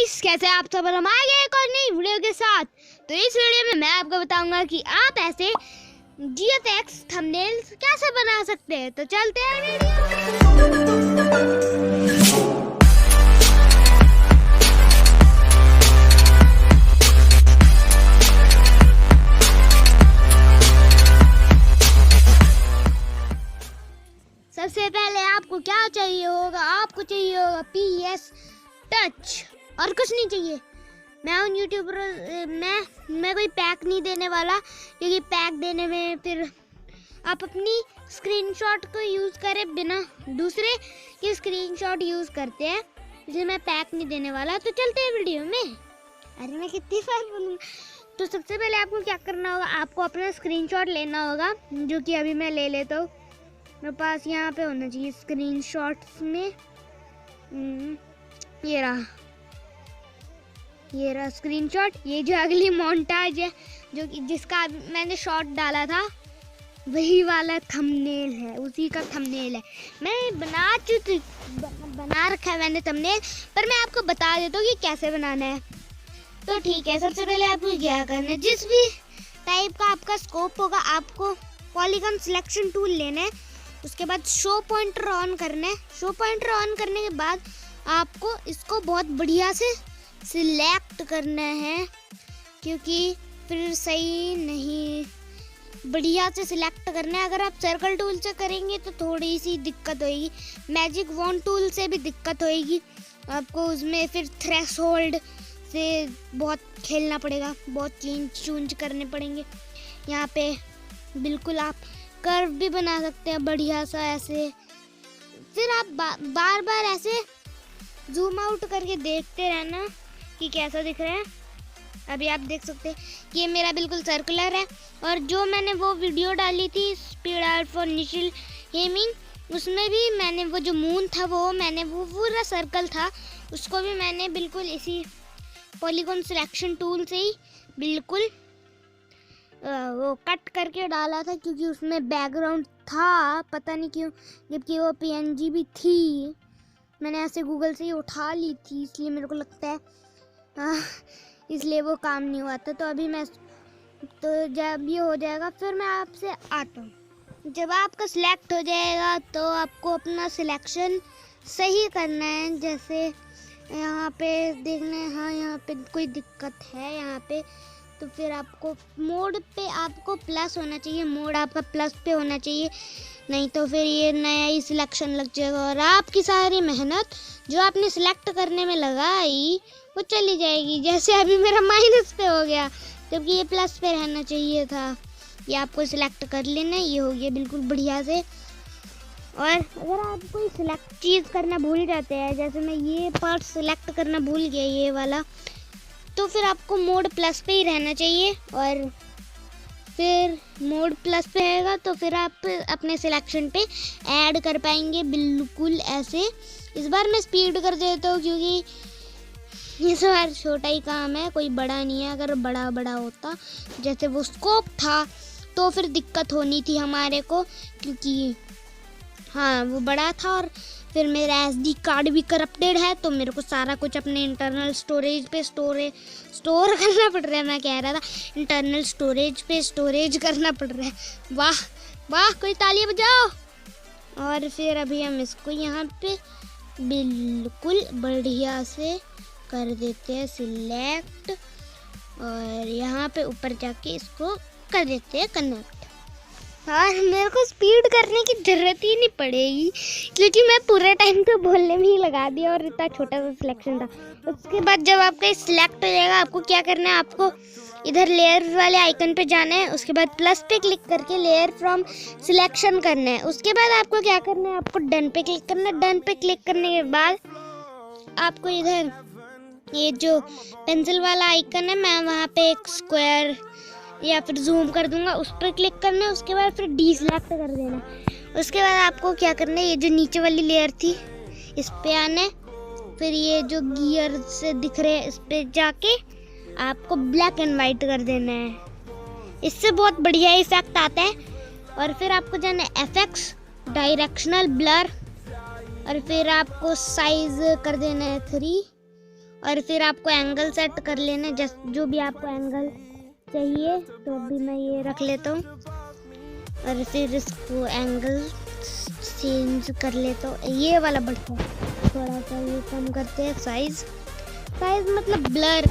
Guys, कैसे आप सब? हम आ गए एक और नई वीडियो के साथ। तो इस वीडियो में मैं आपको बताऊंगा कि आप ऐसे GFX थंबनेल्स कैसे बना सकते हैं। तो चलते हैं वीडियो। सबसे पहले आपको क्या चाहिए होगा? आपको चाहिए होगा PS टच और कुछ नहीं चाहिए। मैं उन यूट्यूबर मैं कोई पैक नहीं देने वाला, क्योंकि पैक देने में फिर आप अपनी स्क्रीनशॉट को यूज़ करें, बिना दूसरे के स्क्रीनशॉट यूज़ करते हैं, इसलिए मैं पैक नहीं देने वाला। तो चलते हैं वीडियो में। अरे मैं कितनी बार बोलूँगा। तो सबसे पहले आपको क्या करना होगा, आपको अपना स्क्रीनशॉट लेना होगा, जो कि अभी मैं ले लेता हूँ। मेरे पास यहाँ पे होना चाहिए स्क्रीनशॉट्स में। ये रहा स्क्रीनशॉट। ये जो अगली मोन्टाज है, जो कि जिसका मैंने शॉट डाला था, वही वाला थंबनेल है, उसी का थंबनेल है। मैं बना रखा है मैंने थंबनेल, पर मैं आपको बता देता हूँ कि कैसे बनाना है। तो ठीक है, सबसे पहले आपको क्या करना है, जिस भी टाइप का आपका स्कोप होगा, आपको पॉलीगॉन सिलेक्शन टूल लेना है। उसके बाद शो पॉइंटर ऑन करना है। शो पॉइंटर ऑन करने के बाद आपको इसको बहुत बढ़िया से सिलेक्ट करना है, क्योंकि फिर सही नहीं, बढ़िया से सिलेक्ट करना है। अगर आप सर्कल टूल से करेंगे तो थोड़ी सी दिक्कत होएगी, मैजिक वॉन्ड टूल से भी दिक्कत होएगी आपको। उसमें फिर थ्रेशोल्ड से बहुत खेलना पड़ेगा, बहुत चेंज करने पड़ेंगे। यहाँ पे बिल्कुल आप कर्व भी बना सकते हैं बढ़िया सा ऐसे। फिर आप बार बार ऐसे जूम आउट करके देखते रहना कि कैसा दिख रहा है। अभी आप देख सकते हैं कि ये मेरा बिल्कुल सर्कुलर है। और जो मैंने वो वीडियो डाली थी स्पीड आर्ट फॉर निशिल गेमिंग, उसमें भी मैंने वो जो मून था, वो पूरा सर्कल था, उसको भी मैंने बिल्कुल इसी पॉलीगॉन सिलेक्शन टूल से ही बिल्कुल वो कट करके डाला था, क्योंकि उसमें बैकग्राउंड था, पता नहीं क्यों, जबकि वो PNG भी थी। मैंने ऐसे गूगल से ही उठा ली थी, इसलिए मेरे को लगता है इसलिए वो काम नहीं हुआ था। तो अभी तो जब ये हो जाएगा फिर मैं आपसे आता हूँ। जब आपका सिलेक्ट हो जाएगा तो आपको अपना सिलेक्शन सही करना है। जैसे यहाँ पे देखना है, हाँ यहाँ पे कोई दिक्कत है यहाँ पे, तो फिर आपको मोड पे आपको प्लस होना चाहिए, मोड आपका प्लस पे होना चाहिए, नहीं तो फिर ये नया ही सिलेक्शन लग जाएगा और आपकी सारी मेहनत जो आपने सिलेक्ट करने में लगाई वो चली जाएगी। जैसे अभी मेरा माइनस पे हो गया, जबकि ये प्लस पे रहना चाहिए था। ये आपको सिलेक्ट कर लेना, ये हो गया बिल्कुल बढ़िया से। और अगर आप कोई सिलेक्ट चीज़ करना भूल जाते हैं, जैसे मैं ये पार्ट सिलेक्ट करना भूल गया, ये वाला, तो फिर आपको मोड प्लस पे ही रहना चाहिए। और फिर मोड प्लस पे रहेगा तो फिर आप अपने सिलेक्शन पे ऐड कर पाएंगे बिल्कुल ऐसे। इस बार मैं स्पीड कर देता हूँ, क्योंकि इस बार छोटा ही काम है, कोई बड़ा नहीं है। अगर बड़ा होता जैसे वो स्कोप था तो फिर दिक्कत होनी थी हमारे को, क्योंकि हाँ वो बड़ा था और फिर मेरा SD कार्ड भी करप्टेड है, तो मेरे को सारा कुछ अपने इंटरनल स्टोरेज पे स्टोर करना पड़ रहा है। मैं कह रहा था इंटरनल स्टोरेज पे स्टोरेज करना पड़ रहा है। वाह वाह, कोई तालियां बजाओ। और फिर अभी हम इसको यहाँ पे बिल्कुल बढ़िया से कर देते हैं सिलेक्ट, और यहाँ पे ऊपर जाके इसको कर देते हैं कनेक्ट। और मेरे को स्पीड करने की ज़रूरत ही नहीं पड़ेगी, क्योंकि मैं पूरे टाइम तो बोलने में ही लगा दिया और इतना छोटा सा सिलेक्शन था। उसके बाद जब आपका सिलेक्ट हो जाएगा, आपको क्या करना है, आपको इधर लेयर वाले आइकन पे जाना है। उसके बाद प्लस पे क्लिक करके लेयर फ्रॉम सिलेक्शन करना है। उसके बाद आपको क्या करना है, आपको डन पे क्लिक करना है। डन पे क्लिक करने के बाद आपको इधर ये जो पेंसिल वाला आइकन है, मैं वहाँ पे एक स्क्वायर या फिर जूम कर दूंगा, उस पर क्लिक करना है। उसके बाद फिर डीसेलेक्ट कर देना है। उसके बाद आपको क्या करना है, ये जो नीचे वाली लेयर थी इस पे आना है। फिर ये जो गियर से दिख रहे हैं, इस पे जाके आपको ब्लैक एंड वाइट कर देना है। इससे बहुत बढ़िया इफेक्ट आता है। और फिर आपको जाना है FX डायरेक्शनल ब्लर, और फिर आपको साइज कर देना है 3, और फिर आपको एंगल सेट कर लेना, जो भी आपको एंगल चाहिए। तो अभी मैं ये रख लेता हूँ और फिर इसको एंगल चेंज कर लेता हूँ। ये वाला बढ़ता है, थोड़ा सा ये कम करते हैं साइज मतलब ब्लर,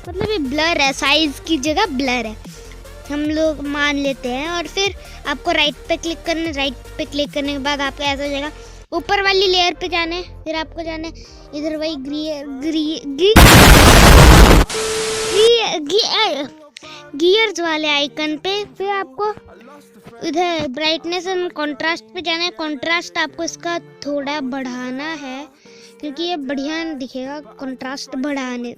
मतलब ये ब्लर है, साइज की जगह ब्लर है हम लोग मान लेते हैं। और फिर आपको राइट पे क्लिक करना, राइट पे क्लिक करने के बाद आपको ऐसा हो जाएगा, ऊपर वाली लेयर पे जाना है। फिर आपको जाना है इधर वही गियर्स वाले आइकन पे। फिर आपको इधर ब्राइटनेस एंड कंट्रास्ट पे जाना है। कंट्रास्ट आपको इसका थोड़ा बढ़ाना है क्योंकि ये बढ़िया दिखेगा। कंट्रास्ट बढ़ाने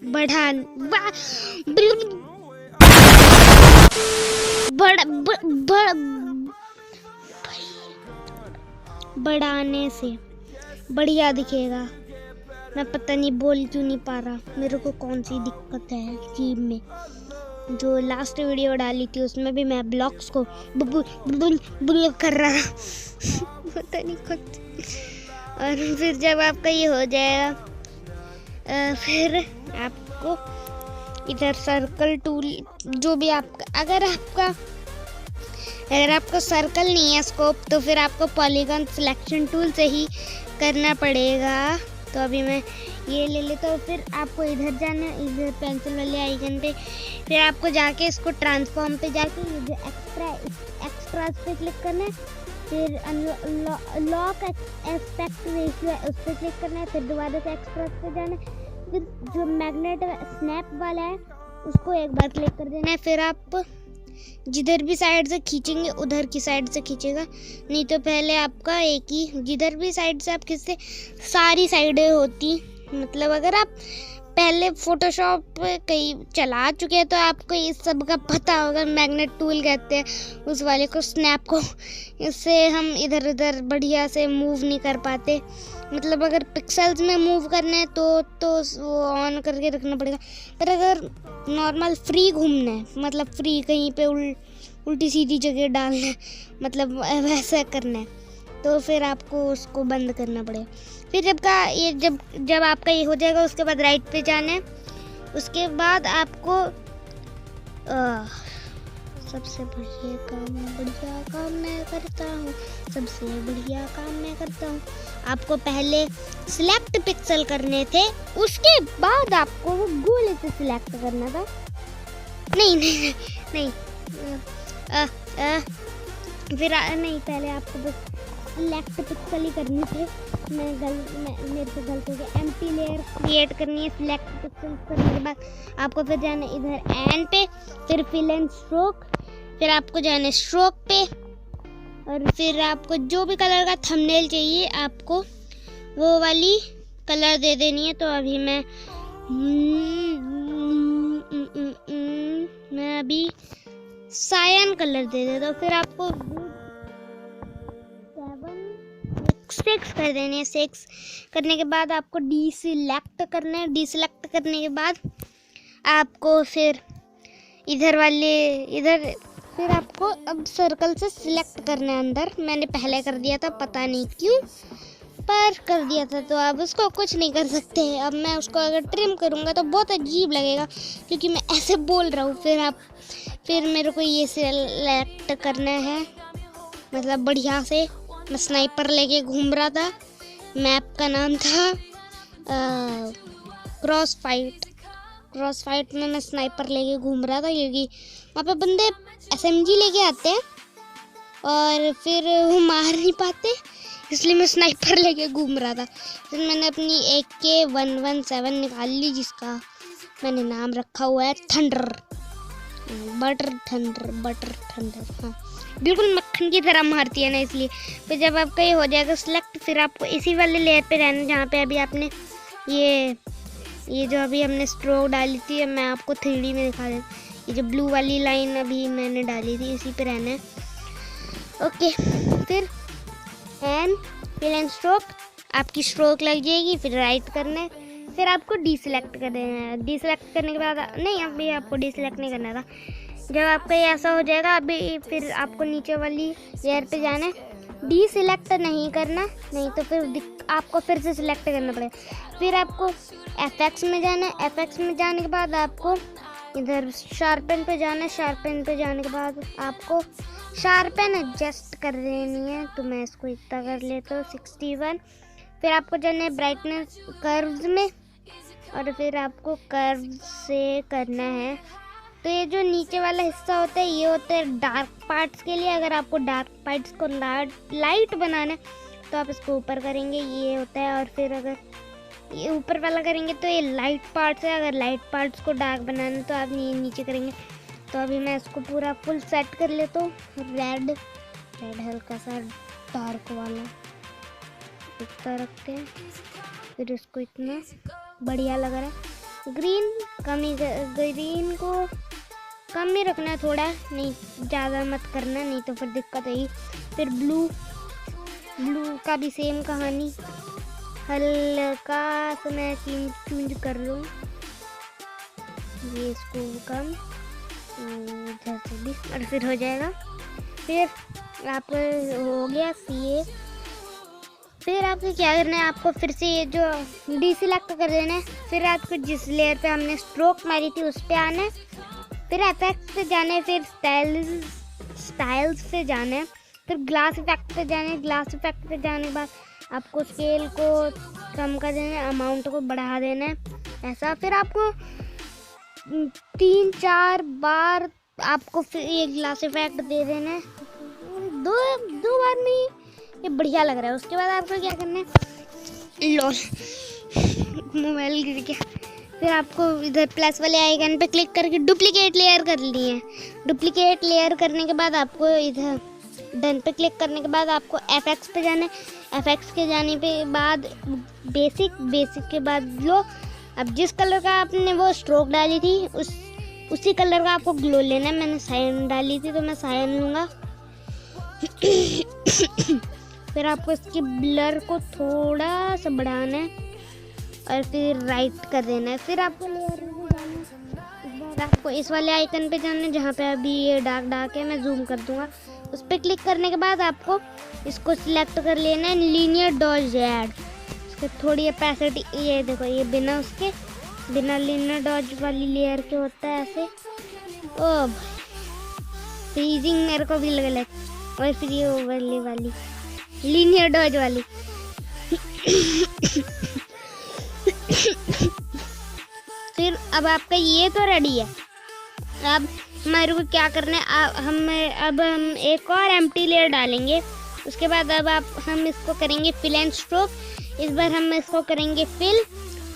से बढ़िया दिखेगा। मैं पता नहीं बोल क्यों नहीं पा रहा, मेरे को कौन सी दिक्कत है जीभ में। जो लास्ट वीडियो डाली थी उसमें भी मैं ब्लॉक्स को बुल कर रहा पता नहीं कुछ। और फिर जब आपका ये हो जाएगा फिर आपको इधर सर्कल टूल, जो भी आपका अगर आपका सर्कल नहीं है स्कोप, तो फिर आपको पॉलीगॉन सिलेक्शन टूल से ही करना पड़ेगा। तो अभी मैं ये ले लेता हूँ। फिर आपको इधर जाना, इधर पेंसिल वाले आइकन पे, फिर आपको जाके इसको ट्रांसफॉर्म पे जाके ये जो एक्स्ट्रास पे क्लिक करना है। फिर लॉक एस्पेक्ट रेशियो है उस पर क्लिक करना है। फिर दोबारा से एक्स्ट्रास पे जाना है। फिर जो मैग्नेट स्नैप वाला है उसको एक बार क्लिक कर देना है। फिर आप जिधर भी साइड से खींचेंगे उधर की साइड से खींचेगा, नहीं तो पहले आपका एक ही, जिधर भी साइड से आप खींचते सारी साइडें होती। मतलब अगर आप पहले फोटोशॉप कहीं चला चुके हैं तो आपको इस सब का पता होगा। मैग्नेट टूल कहते हैं उस वाले को, स्नैप को। इससे हम इधर उधर बढ़िया से मूव नहीं कर पाते। मतलब अगर पिक्सेल्स में मूव करना है तो वो ऑन करके रखना पड़ेगा। पर अगर नॉर्मल फ्री घूमना है, मतलब फ्री कहीं पे उल्टी सीधी जगह डालना है, मतलब वैसा करना है, तो फिर आपको उसको बंद करना पड़ेगा। फिर जब आपका ये हो जाएगा उसके बाद राइट पे जाना है। उसके बाद आपको सबसे बढ़िया काम मैं करता हूँ, सबसे बढ़िया काम मैं करता हूँ। आपको पहले सिलेक्ट पिक्सल करने थे, उसके बाद आपको वो गोले से सिलेक्ट करना था। नहीं पहले आपको बस सिलेक्ट पिक्सल ही करनी थे। मेरे से गलती हो गई। एम्प्टी लेयर क्रिएट करनी है। सिलेक्ट पिक्सल करने के बाद आपको फिर जाना इधर एंड पे, फिर फिल एंड स्ट्रोक, फिर आपको जाना स्ट्रोक पे, और फिर आपको जो भी कलर का थंबनेल चाहिए आपको वो वाली कलर दे देनी है। तो अभी मैं अभी सायन कलर दे देता हूँ। फिर आपको 6 कर देनी है। 6 करने के बाद आपको डीसिलेक्ट करना है। डीसिलेक्ट करने के बाद आपको फिर फिर आपको अब सर्कल से सिलेक्ट करना है अंदर। मैंने पहले कर दिया था, पता नहीं क्यों पर कर दिया था, तो अब उसको कुछ नहीं कर सकते। अब मैं उसको अगर ट्रिम करूँगा तो बहुत अजीब लगेगा क्योंकि मैं ऐसे बोल रहा हूँ। फिर मेरे को ये सिलेक्ट करना है, मतलब बढ़िया से। मैं स्नाइपर लेके घूम रहा था, मैप का नाम था क्रॉस फाइट में मैं स्नाइपर लेके घूम रहा था क्योंकि वहाँ पे बंदे SMG लेके आते हैं और फिर वो मार नहीं पाते, इसलिए मैं स्नाइपर लेके घूम रहा था। फिर मैंने अपनी AK-117 निकाल ली, जिसका मैंने नाम रखा हुआ है थंडर, बटर थंडर। हाँ, बिल्कुल मक्खन की तरह मारती है ना, इसलिए। फिर जब आपका ये हो जाएगा सिलेक्ट, फिर आपको इसी वाले लेयर पे रहना जहाँ पे अभी आपने ये जो अभी हमने स्ट्रोक डाली थी, मैं आपको 3D में दिखा दें। ये जो ब्लू वाली लाइन अभी मैंने डाली थी, इसी पे रहना है। ओके, फिर फिल एंड स्ट्रोक, आपकी स्ट्रोक लग जाएगी। फिर राइट करना है, फिर आपको डीसिलेक्ट कर देना है। डीसिलेक्ट करने के बाद नहीं, अभी आपको डीसिलेक्ट नहीं करना था। जब आपका ये ऐसा हो जाएगा, अभी फिर आपको नीचे वाली लेयर पे जाना है। डी सिलेक्ट नहीं करना, नहीं तो फिर आपको फिर से सिलेक्ट करना पड़ेगा। फिर आपको एफएक्स में जाना है। एफएक्स में जाने के बाद आपको इधर शार्पन पे जाना है। शार्पन पे जाने के बाद आपको शार्पन एडजस्ट कर लेनी है, तो मैं इसको इतना कर लेता हूँ 61। फिर आपको जाना है ब्राइटनेस कर्व्स में, और फिर आपको कर्व से करना है। तो ये जो नीचे वाला हिस्सा होता है ये होता है डार्क पार्ट्स के लिए। अगर आपको डार्क पार्ट्स को लाइट बनाना है तो आप इसको ऊपर करेंगे, ये होता है। और फिर अगर ये ऊपर वाला करेंगे तो ये लाइट पार्ट्स है। अगर लाइट पार्ट्स को डार्क बनाना है तो आप ये नीचे करेंगे। तो अभी मैं इसको पूरा फुल सेट कर लेता हूँ। रेड हल्का सा डार्क वाला इतना रखते हैं। फिर इसको इतना बढ़िया लग रहा है। ग्रीन ग्रीन को कम ही रखना है थोड़ा, नहीं ज़्यादा मत करना, नहीं तो फिर दिक्कत है। फिर ब्लू का भी सेम कहानी, हल्का सा मैं चेंज कर लूँ, ये इसको कम इधर से भी, और फिर हो जाएगा। फिर आप हो गया सीए। फिर आपको क्या करना है, आपको फिर से ये जो डी सिलेक्ट कर देना है। फिर आपको जिस लेयर पे हमने स्ट्रोक मारी थी उस पे आना है। फिर एफेक्ट्स पे जाना है। फिर स्टाइल्स पे जाना है। फिर ग्लास इफेक्ट पे जाना है। ग्लास इफेक्ट पे जाने के बाद आपको स्केल को कम कर देना है, अमाउंट को बढ़ा देना है, ऐसा। फिर आपको 3-4 बार आपको फिर ये ग्लास इफेक्ट दे देना है, दो बार में ये बढ़िया लग रहा है। उसके बाद आपको क्या करना है, मोबाइल गिर गया। फिर आपको इधर प्लस वाले आइकन पे क्लिक करके डुप्लीकेट लेयर कर ली है। डुप्लीकेट लेयर करने के बाद आपको इधर डन पे क्लिक करने के बाद आपको एफएक्स पे जाना है। एफएक्स के जाने पे बाद बेसिक के बाद लो। अब जिस कलर का आपने वो स्ट्रोक डाली थी उसी कलर का आपको ग्लो लेना है। मैंने साइन डाली थी तो मैं साइन लूँगा। फिर आपको इसके ब्लर को थोड़ा सा बढ़ाना है और फिर राइट कर देना है। फिर आपको लेयर में जाना है। इस बार आपको इस वाले आइकन पे जाना है जहाँ पे अभी ये डार्क है, मैं जूम कर दूँगा। उस पर क्लिक करने के बाद आपको इसको सिलेक्ट कर लेना है, लीनियर डॉज ऐड। इसको थोड़ी ओपेसिटी, ये देखो ये बिना लीनियर डॉज वाली लेयर के होता है ऐसे। ओ फ्रीजिंग मेरे को भी लग। और फिर ये ओवरले वाली लीनियर डॉज वाली। फिर अब आपका ये तो रेडी है। अब हमारे को क्या करना है, अब हम एक और एम्प्टी लेयर डालेंगे। उसके बाद अब हम इसको करेंगे फिल एंड स्ट्रोक। इस बार हम इसको करेंगे फिल।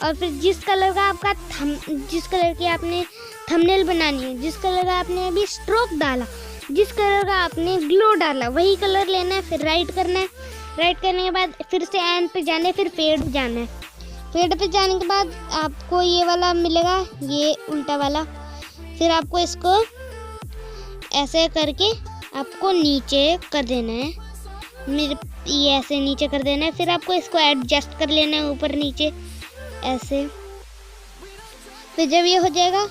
और फिर जिस कलर की आपने थंबनेल बनानी है, जिस कलर का आपने अभी स्ट्रोक डाला, जिस कलर का आपने ग्लो डाला, वही कलर लेना है। फिर राइट करना है। राइट करने के बाद फिर से एंड पे जाना है। फिर फेड जाना है। फेड पे जाने के बाद आपको ये वाला मिलेगा, ये उल्टा वाला। फिर आपको इसको ऐसे करके आपको नीचे कर देना है। ये ऐसे नीचे कर देना है। फिर आपको इसको एडजस्ट कर लेना है ऊपर नीचे ऐसे। फिर जब ये हो जाएगा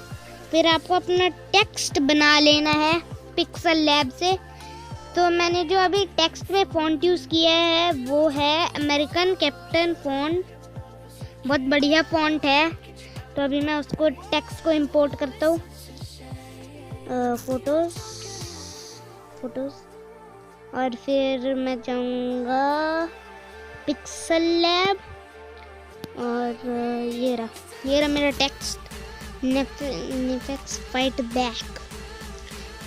फिर आपको अपना टेक्स्ट बना लेना है पिक्सल लैब से। तो मैंने जो अभी टेक्स्ट में फ़ॉन्ट यूज़ किया है वो है अमेरिकन कैप्टन फ़ॉन्ट, बहुत बढ़िया फ़ॉन्ट है। तो अभी मैं उसको टेक्स्ट को इंपोर्ट करता हूँ, फोटोज़, और फिर मैं जाऊँगा पिक्सल लैब, और ये रहा मेरा टेक्स्ट, नेफेक्स फाइट बैक।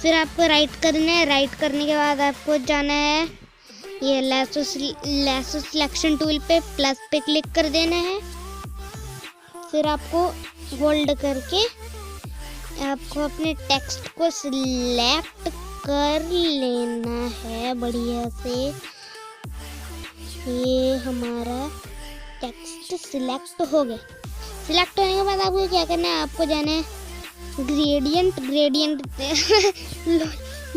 फिर आपको राइट करना है। राइट करने के बाद आपको जाना है ये लैसो सिलेक्शन टूल पे, प्लस पे क्लिक कर देना है। फिर आपको होल्ड करके आपको अपने टेक्स्ट को सिलेक्ट कर लेना है बढ़िया से। ये हमारा टेक्स्ट सिलेक्ट हो गया। सिलेक्ट होने के बाद आपको क्या करना है, आपको जाना है ग्रेडियंट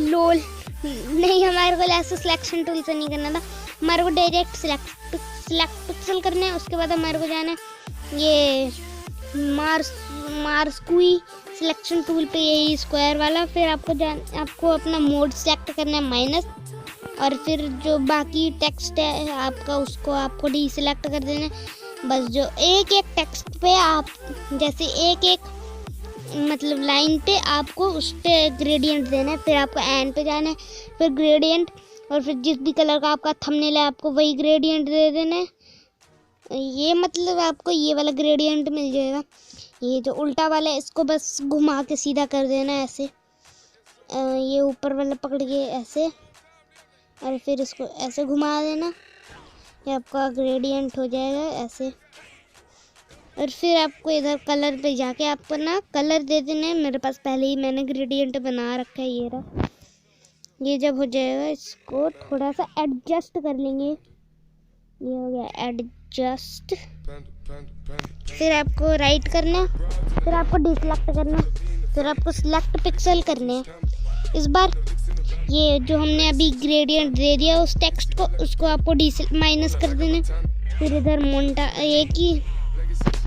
लोल नहीं, हमारे को लास्ट सिलेक्शन टूल से नहीं करना था, हमारे को डायरेक्ट सिलेक्ट पिक्सल करना है। उसके बाद हमारे को जाना है ये मार्सक्वी सिलेक्शन टूल पे, यही स्क्वायर वाला। फिर आपको अपना मोड सेलेक्ट करना है माइनस। और फिर जो बाकी टेक्स्ट है आपका उसको आपको डीसेलेक्ट कर देना है। बस जो एक एक टेक्स्ट पे आप जैसे एक एक मतलब लाइन पे आपको उस पे ग्रेडियंट देना है। फिर आपको एंड पे जाना है, फिर ग्रेडियंट, और फिर जिस भी कलर का आपका थंबनेल है आपको वही ग्रेडियंट दे देना है। ये मतलब आपको ये वाला ग्रेडियंट मिल जाएगा। ये जो उल्टा वाला है इसको बस घुमा के सीधा कर देना है ऐसे। ये ऊपर वाला पकड़ के ऐसे, और फिर इसको ऐसे घुमा देना, ये आपका ग्रेडियंट हो जाएगा ऐसे। और फिर आपको इधर कलर पे जाके आपको ना कलर दे देना है। मेरे पास पहले ही मैंने ग्रेडियंट बना रखा है, ये रहा। ये जब हो जाएगा इसको थोड़ा सा एडजस्ट कर लेंगे, ये हो गया एडजस्ट। फिर आपको राइट करना, फिर आपको डिसेलेक्ट करना, फिर आपको सिलेक्ट पिक्सल करने हैं। इस बार ये जो हमने अभी ग्रेडियंट दे दिया उस टेक्स्ट को, उसको आपको माइनस कर देना। फिर इधर मोंटा एक ही,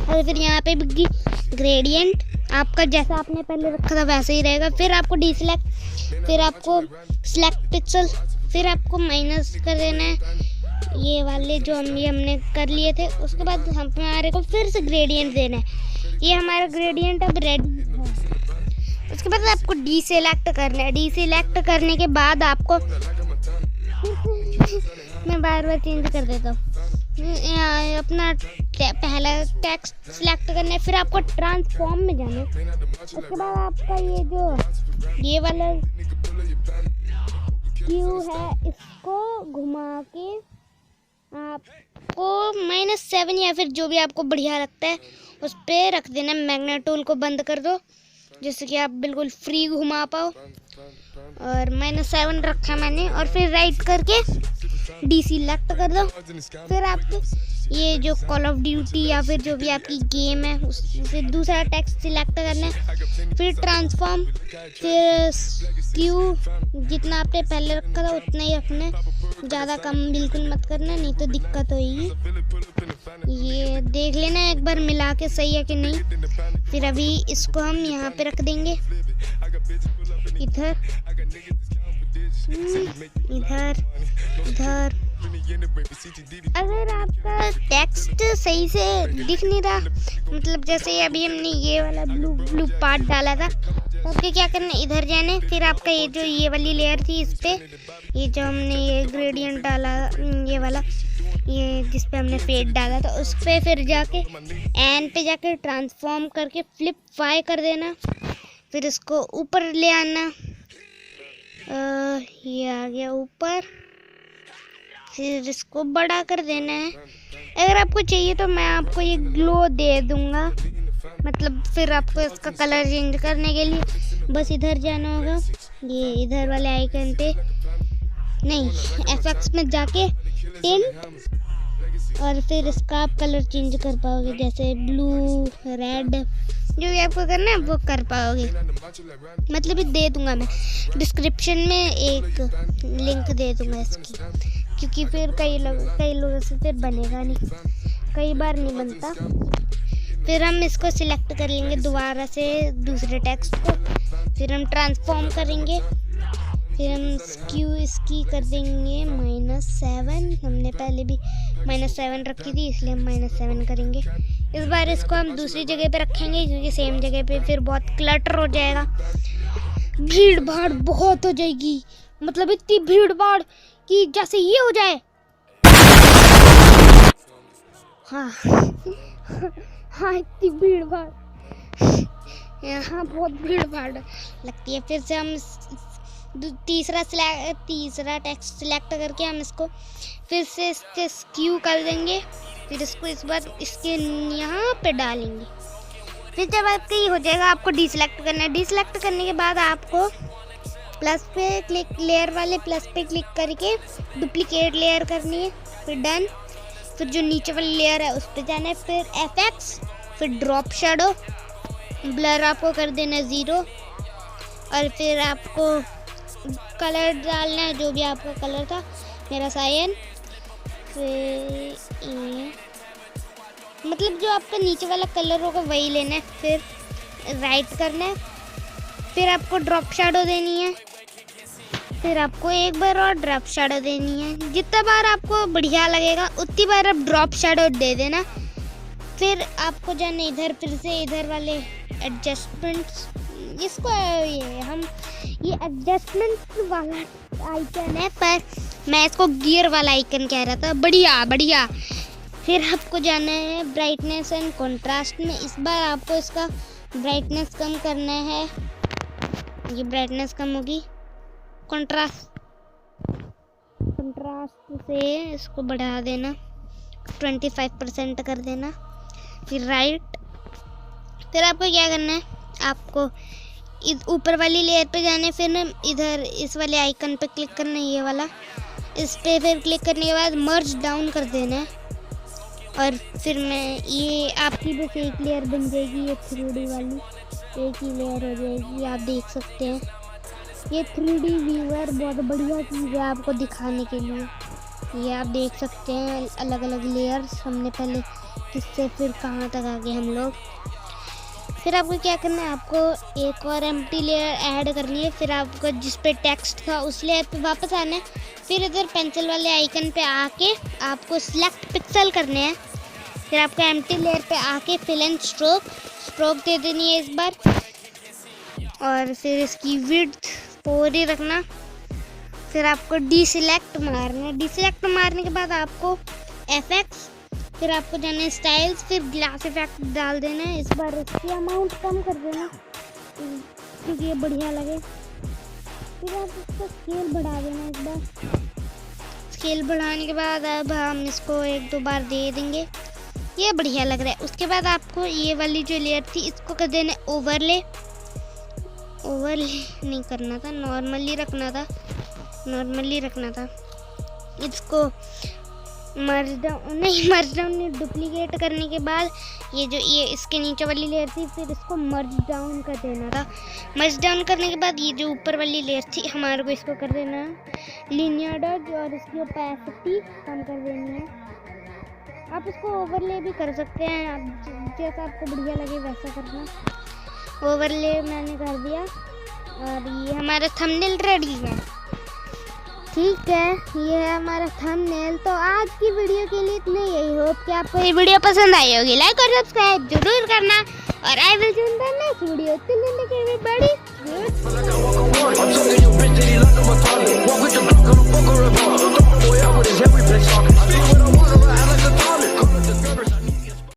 और फिर यहाँ पे भी ग्रेडियंट आपका जैसा आपने पहले रखा था वैसे ही रहेगा। फिर आपको डिसेलेक्ट, फिर आपको सिलेक्ट पिक्सल, फिर आपको माइनस कर देना है ये वाले जो हमने कर लिए थे। उसके बाद हमारे को फिर से ग्रेडियंट देना है। ये हमारा ग्रेडियंट अब रेडी है। उसके बाद आपको डीसेलेक्ट करना है। डीसेलेक्ट करने के बाद आपको मैं बार बार चेंज कर देता हूँ। अपना पहला टेक्स्ट सिलेक्ट करना है, फिर आपको ट्रांसफॉर्म में जाना है। उसके बाद आपका ये वाला क्यू है, इसको घुमा के आपको -7 या फिर जो भी आपको बढ़िया लगता है उस पर रख देना। मैग्नेट टूल को बंद कर दो जिससे कि आप बिल्कुल फ्री घुमा पाओ, और -7 रखा मैंने। और फिर राइट करके डीसेलेक्ट कर दो। फिर आपको ये जो कॉल ऑफ ड्यूटी या फिर जो भी आपकी गेम है उस फिर दूसरा टेक्स्ट सिलेक्ट करना है। फिर ट्रांसफॉर्म, फिर क्यू जितना आपने पहले रखा था उतना ही रखना है, ज़्यादा कम बिल्कुल मत करना, नहीं तो दिक्कत होगी। ये देख लेना एक बार मिला के सही है कि नहीं। फिर अभी इसको हम यहाँ पे रख देंगे, इधर इधर इधर। अगर आपका टेक्स्ट सही से दिख नहीं रहा, मतलब जैसे अभी हमने ये वाला ब्लू पार्ट डाला था, तो आपको क्या करना है, इधर जाने। फिर आपका ये जो ये वाली लेयर थी इस पे ये जो हमने ये ग्रेडियंट डाला, ये वाला ये जिस पे हमने फेड डाला था उस पे फिर जाके एन पे जाके ट्रांसफॉर्म करके फ्लिप 5 कर देना। फिर इसको ऊपर ले आना, ये आ गया ऊपर। फिर इसको बड़ा कर देना है। अगर आपको चाहिए तो मैं आपको ये ग्लो दे दूंगा, मतलब फिर आपको इसका कलर चेंज करने के लिए बस इधर जाना होगा, ये इधर वाले आइकन पे नहीं एफएक्स में जाके टिंट, और फिर इसका आप कलर चेंज कर पाओगे, जैसे ब्लू, रेड, जो भी आपको करना है वो कर पाओगे। मतलब दे दूंगा मैं डिस्क्रिप्शन में एक लिंक दे दूंगा इसकी, क्योंकि फिर कई लोगों से फिर बनेगा नहीं, कई बार नहीं बनता। फिर हम इसको सिलेक्ट कर लेंगे दोबारा से दूसरे टेक्स्ट को, फिर हम ट्रांसफॉर्म करेंगे, फिर हम स्क्यू इसकी कर देंगे -7। हमने पहले भी -7 रखी थी इसलिए हम -7 करेंगे। इस बार इसको हम दूसरी जगह पे रखेंगे क्योंकि सेम जगह पे फिर बहुत क्लटर हो जाएगा, भीड़ भाड़ बहुत हो जाएगी, मतलब इतनी भीड़ भाड़ कि जैसे ये हो जाए। हाँ हाँ इतनी भीड़ भाड़, यहाँ बहुत भीड़ भाड़ लगती है। फिर से हम तीसरा टेक्स्ट सिलेक्ट करके हम इसको फिर से इसके स्क्यू कर देंगे, फिर इसको इस बार इसके यहाँ पे डालेंगे। फिर जब आपका ये हो जाएगा आपको डीसेलेक्ट करना है। डीसेलेक्ट करने के बाद आपको प्लस पे क्लिक, लेयर वाले प्लस पे क्लिक करके डुप्लीकेट लेयर करनी है, फिर डन। फिर जो नीचे वाली लेयर है उस पर जाना है, फिर एफएक्स, फिर ड्रॉप शैडो, ब्लर आपको कर देना 0, और फिर आपको कलर डालना है जो भी आपका कलर था, मेरा सायन। फिर मतलब जो आपका नीचे वाला कलर होगा वही लेना है, फिर राइट करना है, फिर आपको ड्रॉप शैडो देनी है, फिर आपको एक बार और ड्रॉप शैडो देनी है। जितना बार आपको बढ़िया लगेगा उतनी बार आप ड्रॉप शैडो दे देना। फिर आपको जाना इधर, फिर से इधर वाले एडजस्टमेंट्स, इसको ये एडजस्टमेंट वाला आइकन है, पर मैं इसको गियर वाला आइकन कह रहा था। बढ़िया बढ़िया। फिर आपको जाना है ब्राइटनेस एंड कंट्रास्ट में। इस बार आपको इसका ब्राइटनेस कम करना है, ये ब्राइटनेस कम होगी। कंट्रास्ट से इसको बढ़ा देना, 25% कर देना। फिर राइट। फिर आपको क्या करना है, आपको ऊपर वाली लेयर पे जाने, फिर ना इधर इस वाले आइकन पे क्लिक करना है, ये वाला। इस पे फिर क्लिक करने के बाद मर्ज डाउन कर देना है, और फिर मैं ये आपकी बस एक लेयर बन जाएगी, ये 3D वाली एक ही लेयर हो जाएगी। आप देख सकते हैं ये 3D व्यूअर बहुत बढ़िया चीज़ है आपको दिखाने के लिए। ये आप देख सकते हैं अलग अलग लेयर्स, हमने पहले किससे फिर कहाँ तक आ गए हम लोग। फिर आपको क्या करना है, आपको एक और एम्प्टी लेयर ऐड करनी है। फिर आपको जिस पे टेक्स्ट था उस लेयर पे वापस आना है। फिर इधर पेंसिल वाले आइकन पे आके आपको सिलेक्ट पिक्सल करने हैं। फिर आपको एम्प्टी लेयर पे आके फिल एंड स्ट्रोक दे देनी है इस बार, और फिर इसकी विड्थ 4 ही रखना। फिर आपको डीसिलेक्ट मारना है। डीसिलेक्ट मारने के बाद आपको एफेक्ट्स, फिर आपको जाना है स्टाइल्स, फिर ग्लास इफेक्ट डाल देना है। इस बार इसकी अमाउंट कम कर देना क्योंकि ये बढ़िया लगे। फिर आप इसका स्केल बढ़ा देना इस बार। स्केल बढ़ाने के बाद अब हम इसको 1-2 बार दे देंगे, ये बढ़िया लग रहा है। उसके बाद आपको ये वाली जो लेयर थी इसको कर देना ओवरले नहीं करना था, नॉर्मली रखना था। इसको मर्ज डाउन डुप्लीकेट करने के बाद ये इसके नीचे वाली लेयर थी, फिर इसको मर्ज डाउन कर देना था। मर्ज डाउन करने के बाद ये जो ऊपर वाली लेयर थी हमारे को इसको कर देना लीनियर डॉज, और इसकी ओपेसिटी कम कर देनी है। आप इसको ओवरले भी कर सकते हैं, आप जैसा आपको बढ़िया लगे वैसा करना। ओवरले मैंने कर दिया और ये हमारा थंबनेल रेडी है। ठीक है, ये है हमारा थंबनेल। तो आज की वीडियो के लिए इतना ही। होप कि आपको ये वीडियो पसंद आई होगी। लाइक और सब्सक्राइब जरूर करना, और I will see you in the next video. Till then take care everybody. Guड।